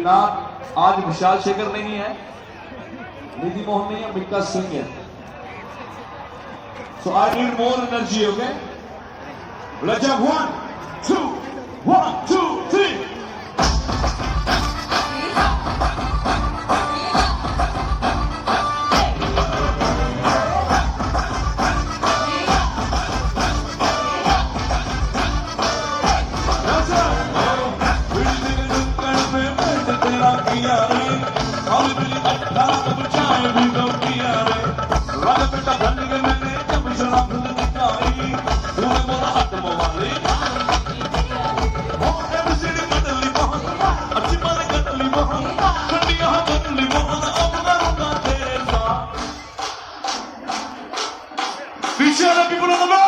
जनाब आज विशाल शेखर नहीं है, निधि मोहन नहीं है, मिक्का सिंह है। So I need more energy, okay? Let's have 1, 2, 1, 2, 3. People on the mic!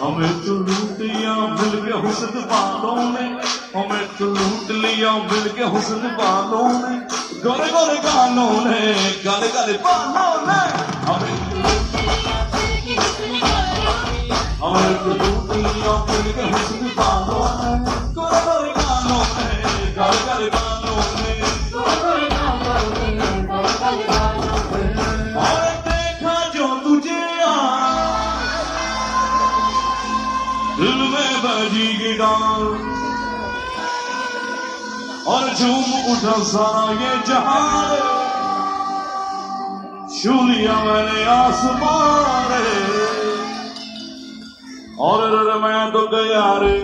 हमें तो लूट लिया मिल के हुस्न वालों ने, हमें तो लूट लिया मिल के हुस्न वालों ने, गोरे गोरे गालों ने, काले काले बालों ने, हमें तो लूट लिया मिल के हुस्न वालों ने, गोरे गोरे गालों ने, काले काले बालों ने, और देखा जो तुझे दिल में बजी गिटार और झूम उठा सारा ये जहां, छू लिया मैंने आसमान रे, और मैं तो गया रे,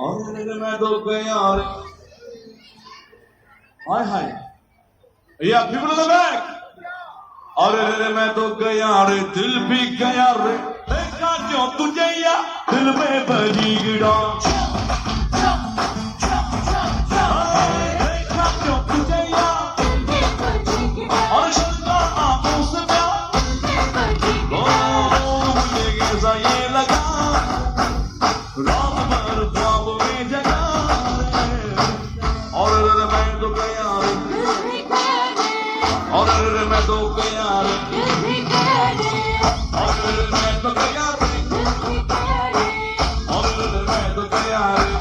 और मैं तो गया रे, हाय हाय या पीपल ऑफ द बैक, और मैं तो गया रे, दिल भी गया रे, देखा जो तुझे या दिल में बजी गिटार, देखा जो तुझे या और शर्मा आंखों से प्यार, मुझे कैसा ये लगा रात भर ख्वाब में जगा, और मैं तो गया रे, और मैं तो गया रे, और मैं तो गया रे, और मैं तो गया रे।